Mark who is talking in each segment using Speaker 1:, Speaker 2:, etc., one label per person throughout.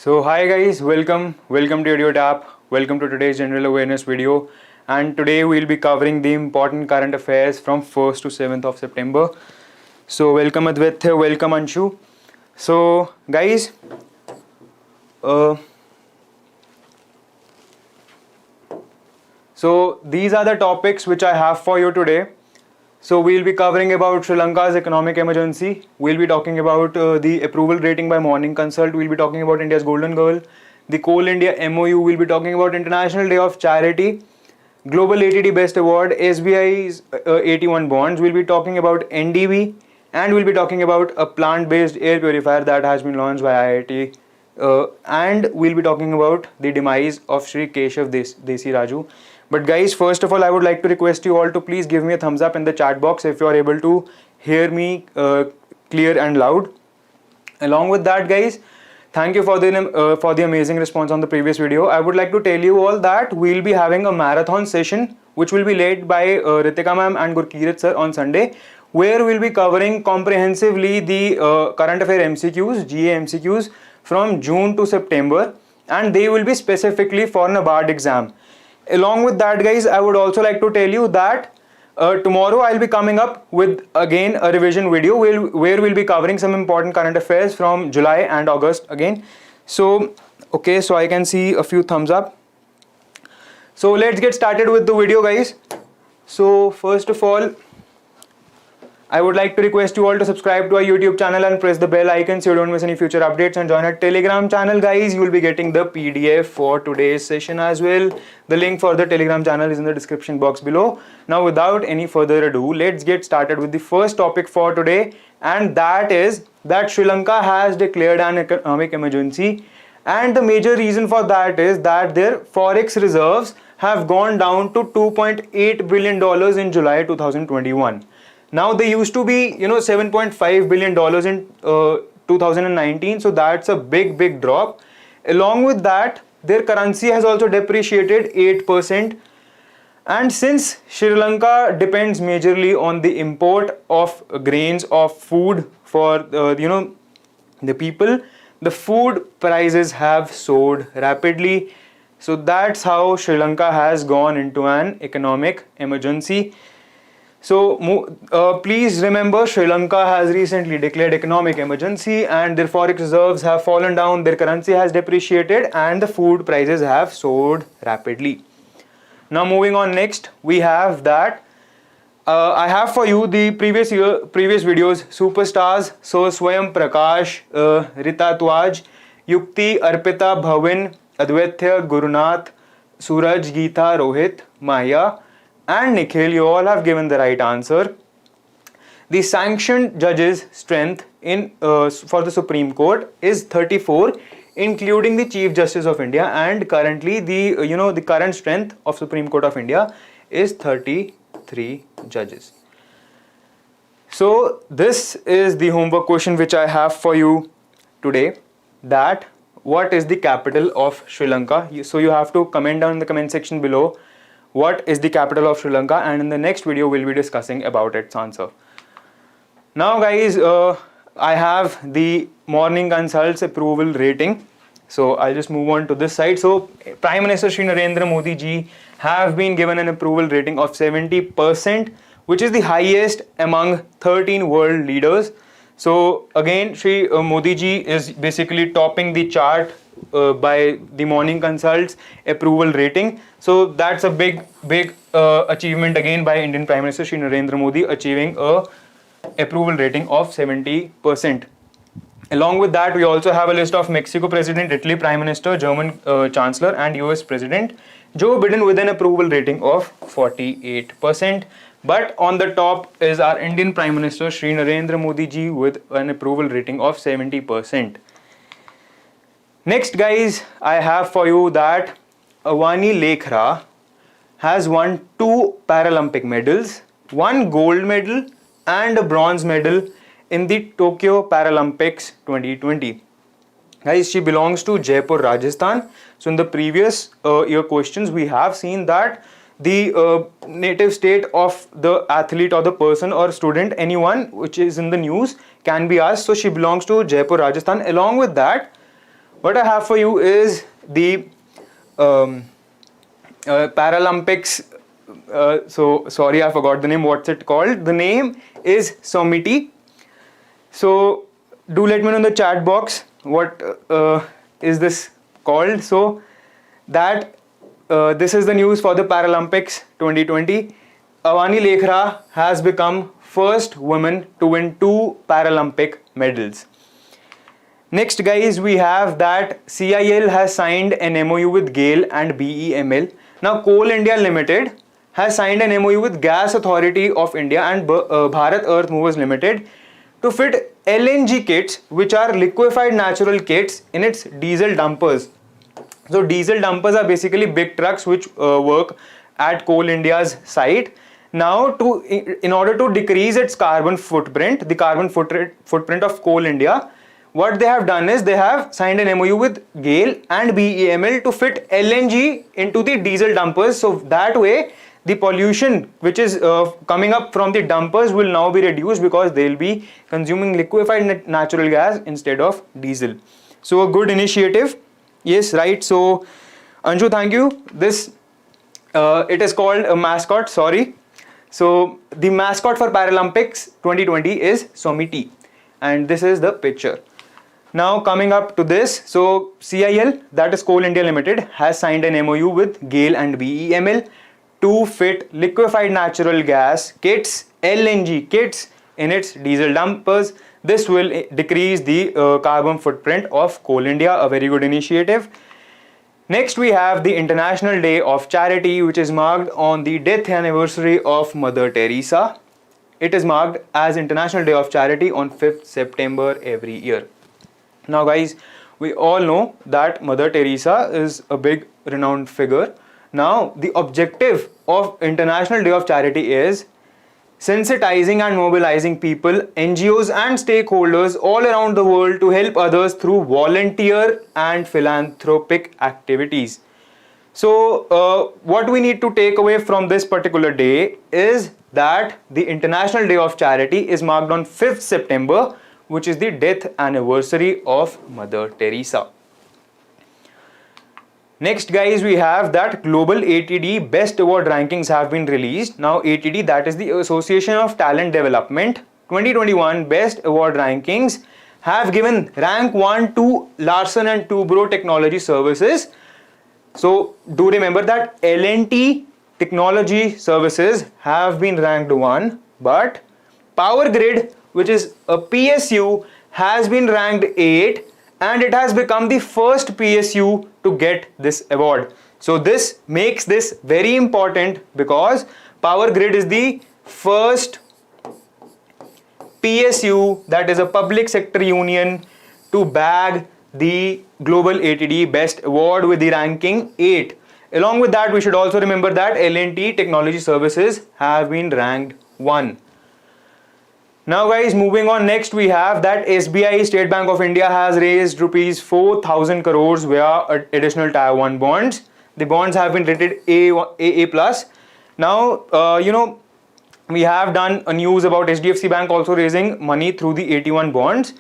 Speaker 1: So hi guys, welcome to EduTap. Welcome to today's general awareness video, and today we'll be covering the important current affairs from 1st to 7th of September. So welcome Advaitya, welcome Anshu. So guys, so these are the topics which I have for you today. So we'll be covering about Sri Lanka's economic emergency. We'll be talking about the approval rating by Morning Consult. We'll be talking about India's Golden Girl, the Coal India MOU. We'll be talking about International Day of Charity, Global ATD Best Award, SBI's 81 bonds. We'll be talking about NDB, and we'll be talking about a plant-based air purifier that has been launched by IIT. And we'll be talking about the demise of Shri Keshav Desiraju. But guys, first of all, I would like to request you all to please give me a thumbs up in the chat box if you are able to hear me clear and loud. Along with that, guys, thank you for the amazing response on the previous video. I would like to tell you all that we'll be having a marathon session which will be led by Ritika ma'am and Gurkirat sir on Sunday, where we'll be covering comprehensively the current affair MCQs, GA MCQs from June to September, and they will be specifically for NABARD exam. Along with that, guys, I would also like to tell you that tomorrow I'll be coming up with again a revision video where we'll be covering some important current affairs from July and August again. So okay, so I can see a few thumbs up. So let's get started with the video, guys. So first of all, I would like to request you all to subscribe to our YouTube channel and press the bell icon so you don't miss any future updates, and join our Telegram channel, guys. You will be getting the PDF for today's session as well. The link for the Telegram channel is in the description box below. Now without any further ado, let's get started with the first topic for today, and that is that Sri Lanka has declared an economic emergency, and the major reason for that is that their forex reserves have gone down to $2.8 billion in July 2021. Now they used to be, $7.5 billion in 2019, so that's a big drop. Along with that, their currency has also depreciated 8%. And since Sri Lanka depends majorly on the import of grains, of food for the people, the food prices have soared rapidly. So that's how Sri Lanka has gone into an economic emergency. So please remember, Sri Lanka has recently declared economic emergency, and their forex reserves have fallen down, their currency has depreciated, and the food prices have soared rapidly. Now moving on, next we have that I have for you the previous videos superstars. So Swayam Prakash, Rita Twaj, Yukti, Arpita, Bhavin, Advaitya, Gurunath, Suraj, Geeta, Rohit, Maya and Nikhil, you all have given the right answer. The sanctioned judges' strength for the Supreme Court is 34, including the Chief Justice of India, and currently the current strength of Supreme Court of India is 33 judges. So this is the homework question which I have for you today, that what is the capital of Sri Lanka? So you have to comment down in the comment section below what is the capital of Sri Lanka, and in the next video we'll be discussing about its answer. Now guys, I have the Morning Consult's approval rating. So I'll just move on to this side. So Prime Minister Shri Narendra Modi ji have been given an approval rating of 70%, which is the highest among 13 world leaders. So again, Shri Modi ji is basically topping the chart by the Morning Consult's approval rating. So that's a big achievement again by Indian Prime Minister Shri Narendra Modi, achieving a approval rating of 70%. Along with that, we also have a list of Mexico President, Italy Prime Minister, German Chancellor and US President Joe Biden with an approval rating of 48%. But on the top is our Indian Prime Minister Shri Narendra Modi ji with an approval rating of 70%. Next guys, I have for you that Avani Lekhra has won 2 Paralympic medals, 1 gold medal and a bronze medal in the Tokyo Paralympics 2020. Guys, she belongs to Jaipur, Rajasthan. So in the previous year questions, we have seen that the native state of the athlete or the person or student, anyone which is in the news, can be asked. So she belongs to Jaipur, Rajasthan. Along with that, What I have for you is the Paralympics. So sorry, I forgot the name. What's it called? The name is Somiti. So do let me know in the chat box what is this called. So that this is the news for the Paralympics 2020. Avani Lekhra has become first woman to win 2 Paralympic medals. Next guys, we have that CIL has signed an MOU with GAIL and BEML. Now Coal India Limited has signed an MOU with Gas Authority of India and Bharat Earth Movers Limited to fit LNG kits, which are liquefied natural kits, in its diesel dumpers. So diesel dumpers are basically big trucks which work at Coal India's site. Now in order to decrease its carbon footprint, the carbon footprint of Coal India, what they have done is they have signed an MOU with GAIL and BEML to fit LNG into the diesel dumpers. So that way the pollution which is coming up from the dumpers will now be reduced because they will be consuming liquefied natural gas instead of diesel. So a good initiative. Yes, right. So Anshu, thank you. This it is called a mascot. Sorry. So the mascot for Paralympics 2020 is Somiti, and this is the picture. Now coming up to this, so CIL, that is Coal India Limited, has signed an MOU with GAIL and BEML to fit liquefied natural gas kits, LNG kits, in its diesel dumpers. This will decrease the carbon footprint of Coal India, a very good initiative. Next we have the International Day of Charity, which is marked on the death anniversary of Mother Teresa. It is marked as International Day of Charity on 5th September every year. Now guys, we all know that Mother Teresa is a big renowned figure. Now the objective of International Day of Charity is sensitizing and mobilizing people, NGOs and stakeholders all around the world to help others through volunteer and philanthropic activities. So what we need to take away from this particular day is that the International Day of Charity is marked on 5th September, which is the death anniversary of Mother Teresa. Next guys, we have that global ATD best award rankings have been released. Now ATD, that is the Association of Talent Development, 2021 best award rankings have given rank 1 to Larsen and Toubro Technology Services. So do remember that L&T Technology Services have been ranked 1, but Power Grid, which is a PSU, has been ranked 8, and it has become the first PSU to get this award. So this makes this very important because Power Grid is the first PSU, that is a public sector union, to bag the global ATD best award with the ranking 8. Along with that, we should also remember that L&T Technology Services have been ranked 1. Now guys, moving on, next we have that SBI, State Bank of India, has raised rupees 4,000 crores via additional Tier 1 bonds. The bonds have been rated AA+. Now, we have done a news about HDFC Bank also raising money through the 81 bonds.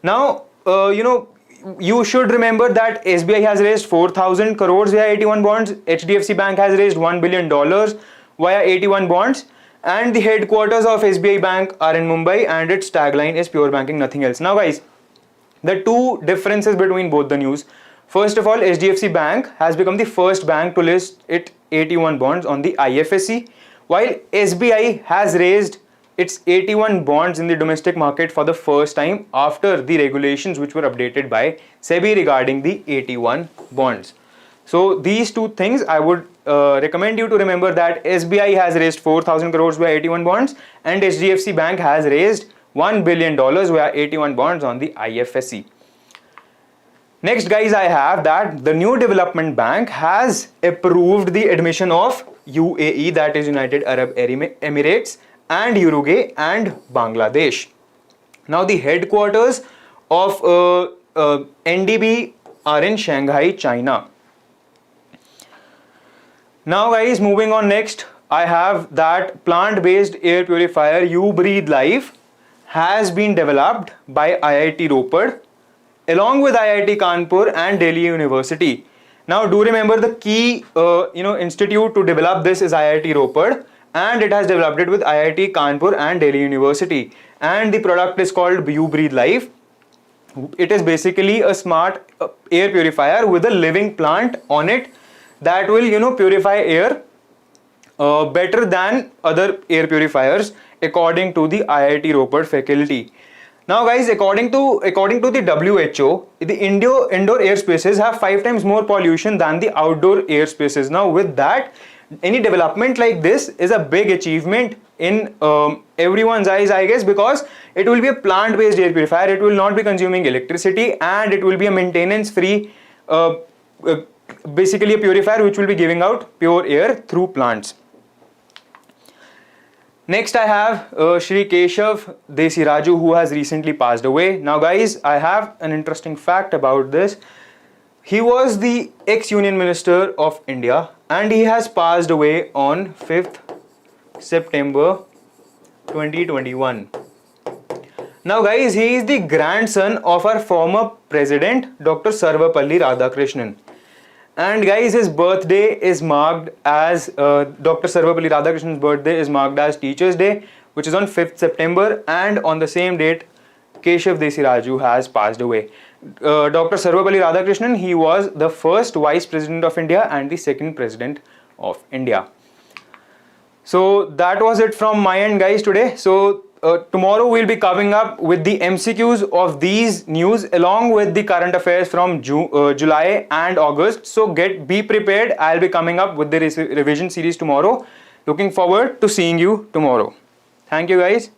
Speaker 1: Now, you should remember that SBI has raised 4,000 crores via 81 bonds. HDFC Bank has raised $1 billion via 81 bonds. And the headquarters of SBI Bank are in Mumbai, and its tagline is pure banking, nothing else. Now guys, the two differences between both the news. First of all, HDFC Bank has become the first bank to list its 81 bonds on the IFSC, while SBI has raised its 81 bonds in the domestic market for the first time after the regulations which were updated by SEBI regarding the 81 bonds. So these two things I would recommend you to remember, that SBI has raised 4,000 crores via 81 bonds and HDFC Bank has raised $1 billion via 81 bonds on the IFSC. Next guys, I have that the New Development Bank has approved the admission of UAE, that is United Arab Emirates, and Uruguay and Bangladesh. Now the headquarters of NDB are in Shanghai, China. Now guys, moving on, next I have that plant-based air purifier You Breathe Life has been developed by IIT Ropar along with IIT Kanpur and Delhi University. Now do remember the key institute to develop this is IIT Ropar, and it has developed it with IIT Kanpur and Delhi University, and the product is called You Breathe Life. It is basically a smart air purifier with a living plant on it that will purify air better than other air purifiers according to the IIT Ropar faculty. Now guys, according to the WHO, the indoor air spaces have 5 times more pollution than the outdoor air spaces. Now with that, any development like this is a big achievement in everyone's eyes, I guess, because it will be a plant-based air purifier, it will not be consuming electricity, and it will be a maintenance-free, basically a purifier which will be giving out pure air through plants. Next I have Shri Keshav Desiraju, who has recently passed away. Now guys, I have an interesting fact about this. He was the ex-Union Minister of India and he has passed away on 5th September 2021. Now guys, he is the grandson of our former President Dr. Sarvapalli Radhakrishnan. And guys, his birthday is marked as Dr. Sarvapalli Radhakrishnan's birthday is marked as Teachers' Day, which is on 5th September, and on the same date Keshav Desiraju has passed away. Dr. Sarvapalli Radhakrishnan, he was the first Vice President of India and the second President of India. So that was it from my end guys today. So tomorrow we'll be coming up with the MCQs of these news along with the current affairs from July and August. So be prepared. I'll be coming up with the revision series tomorrow. Looking forward to seeing you tomorrow. Thank you guys.